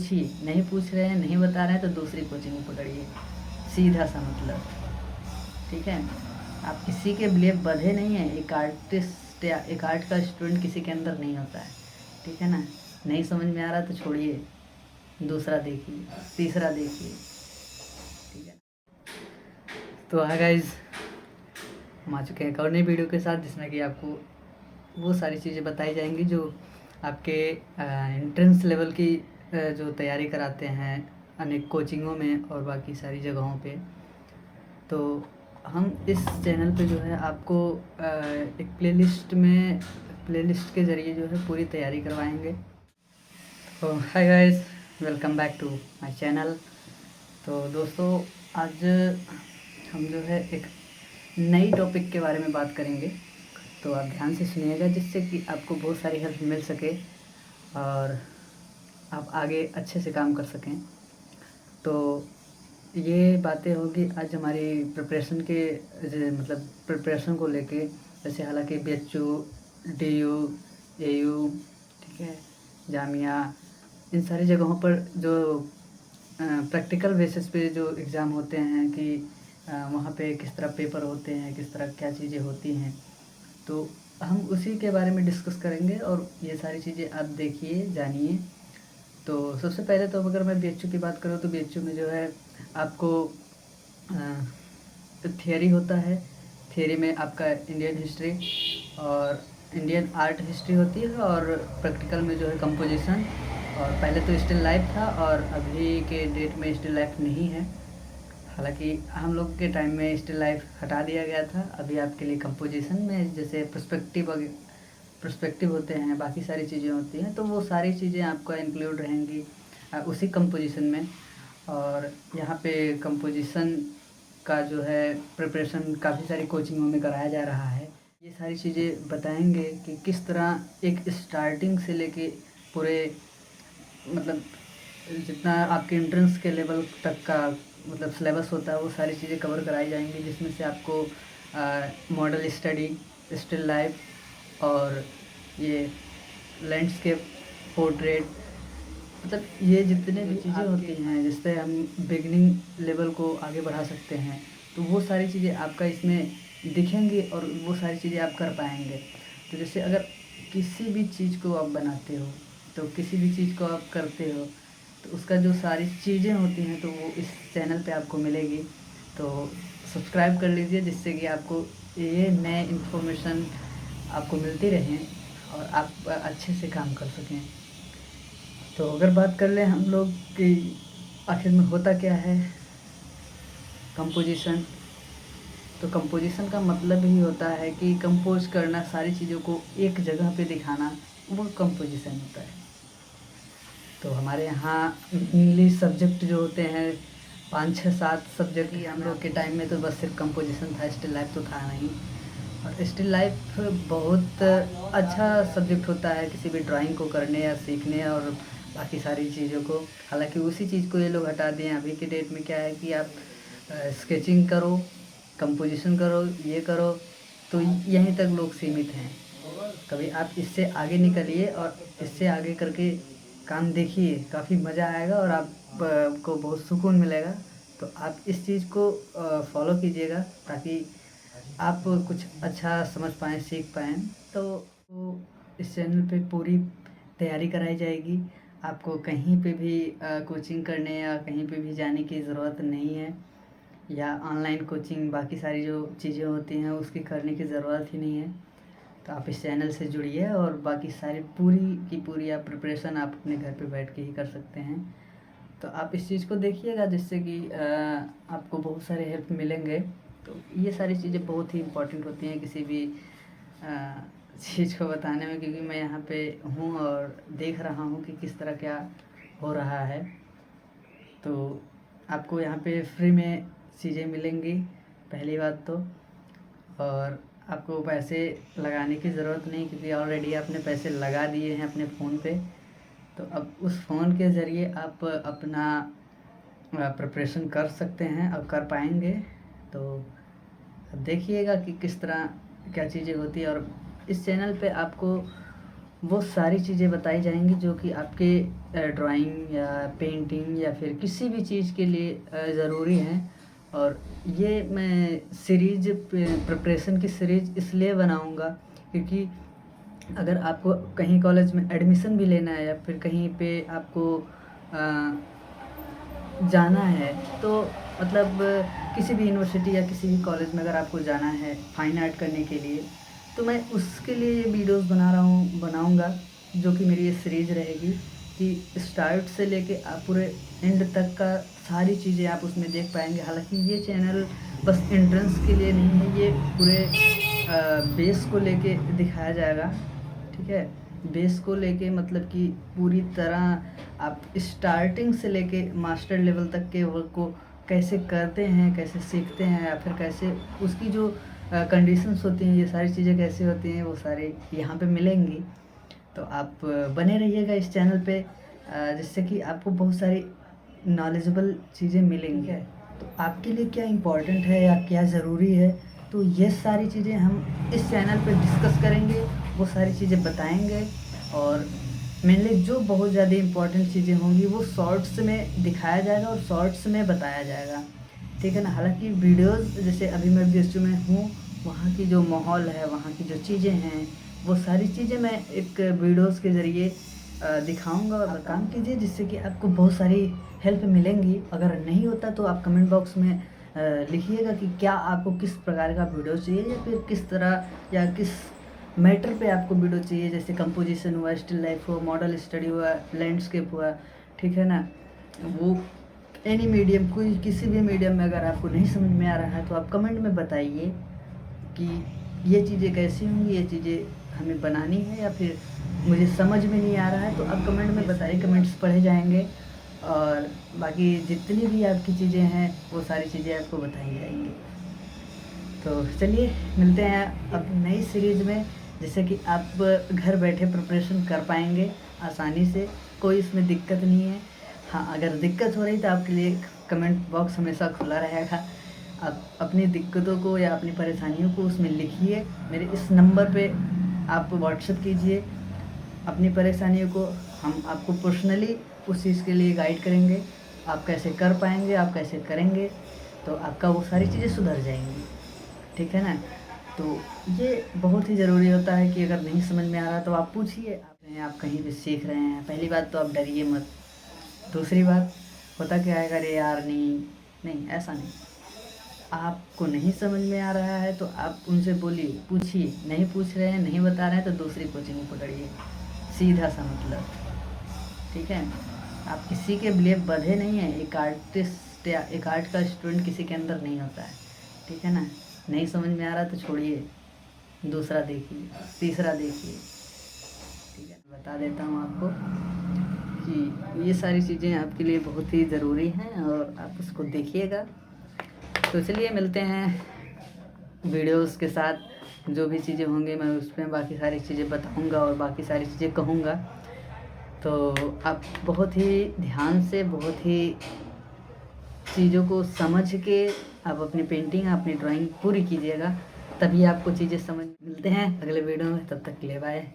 पूछिए, नहीं पूछ रहे हैं, नहीं बता रहे हैं तो दूसरी कोचिंग पकड़िए, सीधा सा मतलब। ठीक है, आप किसी के लिए बंधे नहीं हैं। एक आर्टिस्ट या एक आर्ट का स्टूडेंट किसी के अंदर नहीं होता है। ठीक है ना, नहीं समझ में आ रहा तो छोड़िए, दूसरा देखिए, तीसरा देखिए। ठीक है, तो हाँ गाइज, हम आ चुके हैं एक और नई वीडियो के साथ, जिसमें कि आपको वो सारी चीज़ें बताई जाएंगी जो आपके एंट्रेंस लेवल की जो तैयारी कराते हैं अनेक कोचिंगों में और बाकी सारी जगहों पे। तो हम इस चैनल पे जो है आपको एक प्लेलिस्ट के ज़रिए जो है पूरी तैयारी करवाएंगे। तो hi guys, welcome back to my channel. तो दोस्तों, आज हम जो है एक नई टॉपिक के बारे में बात करेंगे, तो आप ध्यान से सुनिएगा, जिससे कि आपको बहुत सारी हेल्प मिल सके और आप आगे अच्छे से काम कर सकें। तो ये बातें होगी आज हमारी प्रिपरेशन के मतलब प्रिपरेशन को लेके। जैसे हालांकि BHU, DU, AU, ठीक है, जामिया, इन सारी जगहों पर जो प्रैक्टिकल बेसिस पे जो एग्ज़ाम होते हैं कि वहाँ पे किस तरह पेपर होते हैं, किस तरह क्या चीज़ें होती हैं, तो हम उसी के बारे में डिस्कस करेंगे और ये सारी चीज़ें आप देखिए, जानिए। तो सबसे पहले तो अगर मैं BHU की बात करूँ तो BHU में जो है आपको थियरी होता है। थियरी में आपका इंडियन हिस्ट्री और इंडियन आर्ट हिस्ट्री होती है, और प्रैक्टिकल में जो है कंपोजिशन। और पहले तो स्टिल लाइफ था और अभी के डेट में स्टिल लाइफ नहीं है। हालांकि हम लोग के टाइम में स्टिल लाइफ हटा दिया गया था। अभी आपके लिए कंपोजिशन में जैसे पर्सपेक्टिव होते हैं, बाकी सारी चीज़ें होती हैं, तो वो सारी चीज़ें आपका इंक्लूड रहेंगी उसी कंपोजिशन में। और यहाँ पे कंपोजिशन का जो है प्रिपरेशन काफ़ी सारी कोचिंगों में कराया जा रहा है। ये सारी चीज़ें बताएंगे कि किस तरह एक स्टार्टिंग से लेके पूरे मतलब जितना आपके एंट्रेंस के लेवल तक का मतलब सिलेबस होता है, वो सारी चीज़ें कवर कराई जाएंगी, जिसमें से आपको मॉडल स्टडी, स्टिल लाइफ और ये लैंडस्केप, पोर्ट्रेट, मतलब ये जितने भी चीज़ें होती हैं जिससे हम बिगिनिंग लेवल को आगे बढ़ा सकते हैं, तो वो सारी चीज़ें आपका इसमें दिखेंगी और वो सारी चीज़ें आप कर पाएंगे। तो जैसे अगर किसी भी चीज़ को आप बनाते हो, तो किसी भी चीज़ को आप करते हो, तो उसका जो सारी चीज़ें होती हैं तो वो इस चैनल पे आपको मिलेगी। तो सब्सक्राइब कर लीजिए, जिससे कि आपको ये नए इन्फॉर्मेशन आपको मिलती रहें और आप अच्छे से काम कर सकें। तो अगर बात कर लें हम लोग कि आखिर में होता क्या है कंपोजिशन, तो कंपोजिशन का मतलब ही होता है कि कंपोज करना, सारी चीज़ों को एक जगह पे दिखाना, वो कंपोजिशन होता है। तो हमारे यहाँ इंग्लिश सब्जेक्ट जो होते हैं 5 6 7 सब्जेक्ट ही, हम लोग के टाइम में तो बस सिर्फ कंपोजिशन था, स्टिल लाइफ तो था नहीं। और स्टिल लाइफ बहुत अच्छा सब्जेक्ट होता है किसी भी ड्राइंग को करने या सीखने और बाकी सारी चीज़ों को। हालांकि उसी चीज़ को ये लोग हटा दिए हैं। अभी के डेट में क्या है कि आप स्केचिंग करो, कंपोजिशन करो, ये करो, तो यहीं तक लोग सीमित हैं। कभी आप इससे आगे निकलिए और इससे आगे करके काम देखिए, काफ़ी मज़ा आएगा और आप को बहुत सुकून मिलेगा। तो आप इस चीज़ को फॉलो कीजिएगा, ताकि आप कुछ अच्छा समझ पाएँ, सीख पाएँ। तो इस चैनल पे पूरी तैयारी कराई जाएगी। आपको कहीं पे भी कोचिंग करने या कहीं पे भी जाने की ज़रूरत नहीं है, या ऑनलाइन कोचिंग बाकी सारी जो चीज़ें होती हैं उसकी करने की ज़रूरत ही नहीं है। तो आप इस चैनल से जुड़िए और बाकी सारी पूरी की पूरी आप प्रिपरेशन आप अपने घर पे बैठ के ही कर सकते हैं। तो आप इस चीज़ को देखिएगा, जिससे कि आपको बहुत सारे हेल्प मिलेंगे। तो ये सारी चीज़ें बहुत ही इम्पोर्टेंट होती हैं किसी भी चीज़ को बताने में, क्योंकि मैं यहाँ पे हूँ और देख रहा हूँ कि किस तरह क्या हो रहा है। तो आपको यहाँ पे फ्री में चीज़ें मिलेंगी, पहली बात तो। और आपको पैसे लगाने की ज़रूरत नहीं, क्योंकि ऑलरेडी आपने पैसे लगा दिए हैं अपने फ़ोन पे। तो अब उस फ़ोन के ज़रिए आप अपना प्रिपरेशन कर सकते हैं और कर पाएंगे। तो अब देखिएगा कि किस तरह क्या चीज़ें होती है। और इस चैनल पे आपको वो सारी चीज़ें बताई जाएंगी जो कि आपके ड्राइंग या पेंटिंग या फिर किसी भी चीज़ के लिए ज़रूरी हैं। और ये मैं सीरीज प्रिपरेशन की सीरीज इसलिए बनाऊंगा क्योंकि अगर आपको कहीं कॉलेज में एडमिशन भी लेना है या फिर कहीं पे आपको जाना है, तो मतलब किसी भी यूनिवर्सिटी या किसी भी कॉलेज में अगर आपको जाना है फाइन आर्ट करने के लिए, तो मैं उसके लिए ये वीडियोस बनाऊंगा जो कि मेरी ये सीरीज़ रहेगी कि स्टार्ट से लेके आप पूरे एंड तक का सारी चीज़ें आप उसमें देख पाएंगे। हालांकि ये चैनल बस एंट्रेंस के लिए नहीं है, ये पूरे बेस को लेके दिखाया जाएगा, ठीक है। बेस को लेके मतलब कि पूरी तरह आप स्टार्टिंग से लेके मास्टर लेवल तक के वर्क को कैसे करते हैं, कैसे सीखते हैं, या फिर कैसे उसकी जो कंडीशंस होती हैं, ये सारी चीज़ें कैसे होती हैं, वो सारे यहाँ पे मिलेंगी। तो आप बने रहिएगा इस चैनल पे, जिससे कि आपको बहुत सारी नॉलेजेबल चीज़ें मिलेंगी। तो आपके लिए क्या इम्पोर्टेंट है या क्या ज़रूरी है, तो ये सारी चीज़ें हम इस चैनल पे डिस्कस करेंगे, वो सारी चीज़ें बताएंगे। और मेनली जो बहुत ज़्यादा इम्पोर्टेंट चीज़ें होंगी वो शॉर्ट्स में दिखाया जाएगा और शॉर्ट्स में बताया जाएगा, ठीक है ना। हालांकि वीडियोस जैसे अभी मैं बीएचयू में हूँ, वहाँ की जो माहौल है, वहाँ की जो चीज़ें हैं, वो सारी चीज़ें मैं एक वीडियोस के ज़रिए दिखाऊंगा और काम कीजिए, जिससे कि आपको बहुत सारी हेल्प मिलेंगी। अगर नहीं होता तो आप कमेंट बॉक्स में लिखिएगा कि क्या आपको किस प्रकार का वीडियो चाहिए या फिर किस तरह या किस मैटर पे आपको वीडियो चाहिए, जैसे कंपोजिशन हुआ, स्टिल लाइफ हुआ, मॉडल स्टडी हुआ, लैंडस्केप हुआ, ठीक है ना। वो एनी मीडियम, कोई किसी भी मीडियम में अगर आपको नहीं समझ में आ रहा है तो आप कमेंट में बताइए कि ये चीज़ें कैसी होंगी, ये चीज़ें हमें बनानी है या फिर मुझे समझ में नहीं आ रहा है, तो आप कमेंट में बताइए, कमेंट्स पढ़े जाएंगे और बाकी जितनी भी आपकी चीज़ें हैं वो सारी चीज़ें आपको बताई जाएंगी। तो चलिए मिलते हैं अब नई सीरीज़ में, जिससे कि आप घर बैठे प्रिपरेशन कर पाएंगे आसानी से, कोई इसमें दिक्कत नहीं है। हाँ, अगर दिक्कत हो रही तो आपके लिए कमेंट बॉक्स हमेशा खुला रहेगा। आप अपनी दिक्कतों को या अपनी परेशानियों को उसमें लिखिए, मेरे इस नंबर पे आप व्हाट्सएप कीजिए अपनी परेशानियों को, हम आपको पर्सनली उस चीज़ के लिए गाइड करेंगे। आप कैसे कर पाएंगे, आप कैसे करेंगे, तो आपका वो सारी चीज़ें सुधर जाएंगी, ठीक है ना। तो ये बहुत ही ज़रूरी होता है कि अगर नहीं समझ में आ रहा तो आप पूछिए। आप कहीं भी सीख रहे हैं, पहली बात तो आप डरिए मत। दूसरी बात, होता क्या है, अरे यार नहीं नहीं, ऐसा नहीं। आपको नहीं समझ में आ रहा है तो आप उनसे बोलिए, पूछिए। नहीं पूछ रहे हैं, नहीं बता रहे हैं, तो दूसरी कोचिंग पकड़िए, सीधा सा मतलब, ठीक है। आप किसी के लिए बंधे नहीं हैं। एक आर्टिस्ट या एक आर्ट का स्टूडेंट किसी के अंदर नहीं होता है, ठीक है ना। नहीं समझ में आ रहा तो छोड़िए, दूसरा देखिए, तीसरा देखिए, ठीक है। बता देता हूँ आपको कि ये सारी चीज़ें आपके लिए बहुत ही ज़रूरी हैं और आप उसको देखिएगा। तो चलिए मिलते हैं वीडियोस के साथ, जो भी चीज़ें होंगी मैं उस पर बाकी सारी चीज़ें बताऊंगा और बाकी सारी चीज़ें कहूँगा। तो आप बहुत ही ध्यान से, बहुत ही चीज़ों को समझ के आप अपनी पेंटिंग, अपनी ड्राइंग पूरी कीजिएगा, तभी आपको चीज़ें समझ। मिलते हैं अगले वीडियो में, तब तक के लिए बाय।